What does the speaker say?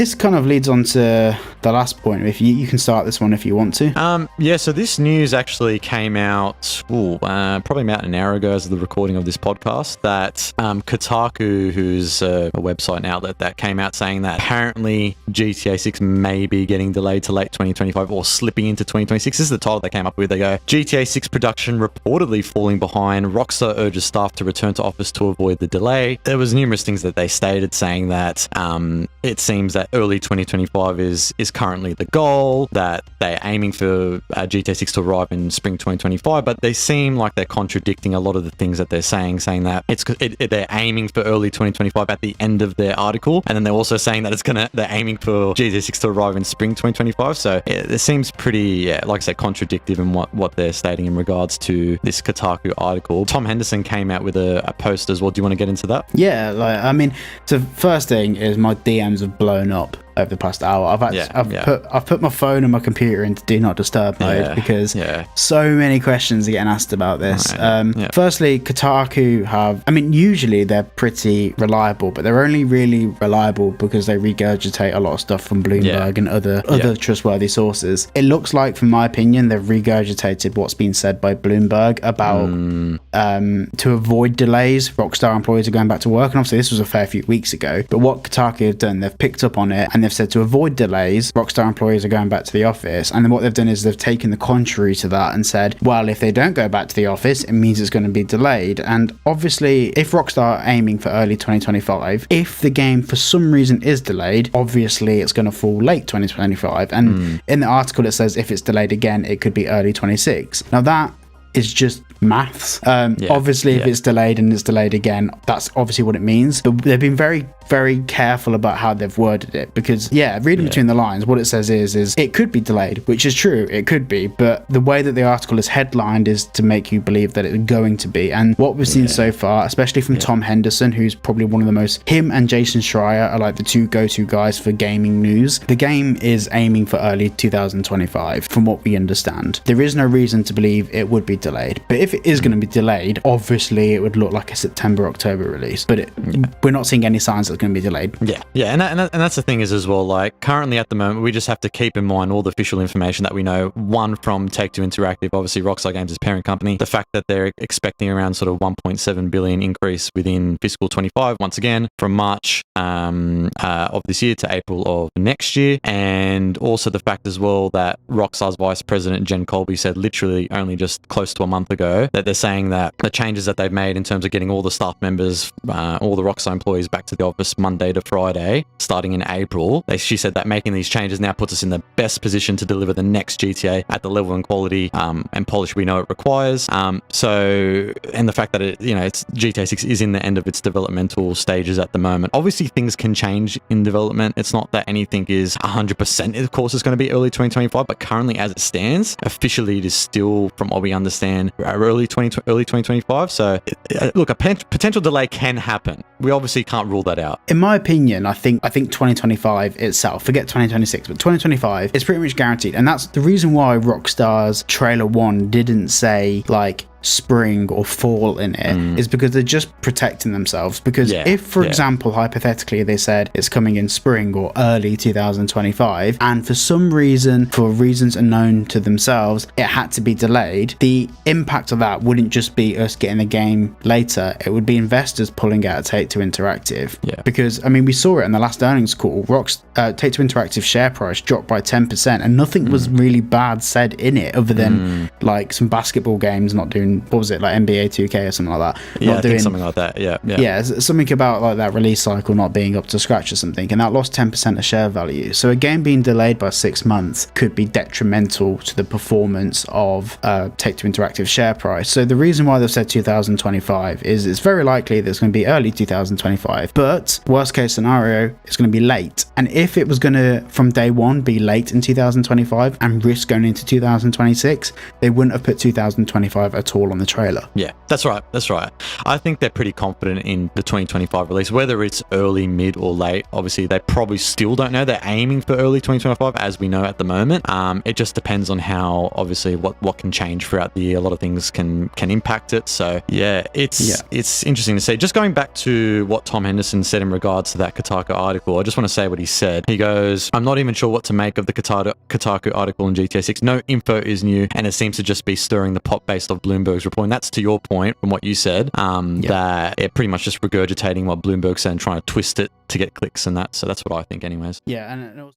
this kind of leads on to the last point. If you can start this one if you want to. Yeah, so this news actually came out probably about an hour ago as of the recording of this podcast, that Kotaku, who's a website now that came out saying that apparently GTA 6 may be getting delayed to late 2025 or slipping into 2026. This is the title they came up with. They go, GTA 6 production reportedly falling behind. Rockstar urges staff to return to office to avoid the delay. There was numerous things that they stated saying that it seems that early 2025 is currently the goal, that they're aiming for GTA 6 to arrive in spring 2025, but they seem like they're contradicting a lot of the things that they're saying that they're aiming for early 2025 at the end of their article, and then they're also saying that they're aiming for GTA 6 to arrive in spring 2025. So it seems pretty, like I said, contradictive in what they're stating in regards to this Kotaku article. Tom Henderson came out with a post as well. Do you want to get into that? Yeah, so first thing is my DMs have blown up over the past hour. I've put my phone and my computer into do not disturb mode because so many questions are getting asked about this. Firstly, Kotaku usually they're pretty reliable, but they're only really reliable because they regurgitate a lot of stuff from Bloomberg and other trustworthy sources. It looks like, from my opinion, they've regurgitated what's been said by Bloomberg about to avoid delays, Rockstar employees are going back to work, and obviously this was a fair few weeks ago, but what Kotaku have done, they've picked up on it and they've said to avoid delays, Rockstar employees are going back to the office. And then what they've done is they've taken the contrary to that and said, well, if they don't go back to the office, it means it's going to be delayed. And obviously, if Rockstar are aiming for early 2025, if the game for some reason is delayed, obviously it's going to fall late 2025. And in the article, it says if it's delayed again, it could be early 26. Now that is just maths. Obviously, if it's delayed and it's delayed again, that's obviously what it means. But they've been very, very careful about how they've worded it, because reading between the lines, what it says is it could be delayed, which is true, it could be, but the way that the article is headlined is to make you believe that it's going to be. And what we've seen so far, especially from Tom Henderson, who's probably one of the most, him and Jason Schreier are like the two go-to guys for gaming news. The game is aiming for early 2025 from what we understand. There is no reason to believe it would be delayed, but if it is going to be delayed, obviously it would look like a September, October release, but we're not seeing any signs that it's going to be delayed. And that's the thing is as well, like currently at the moment, we just have to keep in mind all the official information that we know. One, from Take-Two Interactive, obviously Rockstar Games' parent company, the fact that they're expecting around sort of 1.7 billion increase within fiscal 25, once again, from March of this year to April of next year. And also the fact as well that Rockstar's Vice President Jen Colby said literally only just close to a month ago that they're saying that the changes that they've made in terms of getting all the staff members, all the Rockstar employees back to the office Monday to Friday, starting in April, she said that making these changes now puts us in the best position to deliver the next GTA at the level and quality and polish we know it requires. And the fact that it's GTA 6 is in the end of its developmental stages at the moment. Obviously, things can change in development. It's not that anything is 100%. Of course, it's going to be early 2025, but currently, as it stands, officially it is still, from what we understand, early 2025. So, look, a potential delay can happen. We obviously can't rule that out. In my opinion, I think 2025 itself, forget 2026, but 2025 is pretty much guaranteed. And that's the reason why Rockstar's trailer 1 didn't say like spring or fall in it, is because they're just protecting themselves. Because if, for example, hypothetically they said it's coming in spring or early 2025, and for some reason, for reasons unknown to themselves, it had to be delayed, the impact of that wouldn't just be us getting the game later, it would be investors pulling out Take-Two Interactive. Because we saw it in the last earnings call. Take-Two Interactive share price dropped by 10%, and nothing was really bad said in it other than like some basketball games not doing, what was it, like NBA 2K or something like that? I think something like that. Something about like that release cycle not being up to scratch or something, and that lost 10% of share value. So a game being delayed by 6 months could be detrimental to the performance of Take-Two Interactive share price. So the reason why they've said 2025 is it's very likely that it's going to be early 2025, but worst case scenario, it's going to be late. And if it was going to, from day one, be late in 2025 and risk going into 2026, they wouldn't have put 2025 at all all on the trailer. Yeah, that's right. I think they're pretty confident in the 2025 release, whether it's early, mid, or late. Obviously, they probably still don't know. They're aiming for early 2025, as we know at the moment. It just depends on how, obviously, what can change throughout the year. A lot of things can impact it. So yeah, it's interesting to see. Just going back to what Tom Henderson said in regards to that Kotaku article, I just want to say what he said. He goes, "I'm not even sure what to make of the Kotaku article in GTA 6. No info is new, and it seems to just be stirring the pot based off Bloomberg's report." And that's to your point from what you said, that it pretty much just regurgitating what Bloomberg said and trying to twist it to get clicks and that. So that's what I think anyways. Yeah, and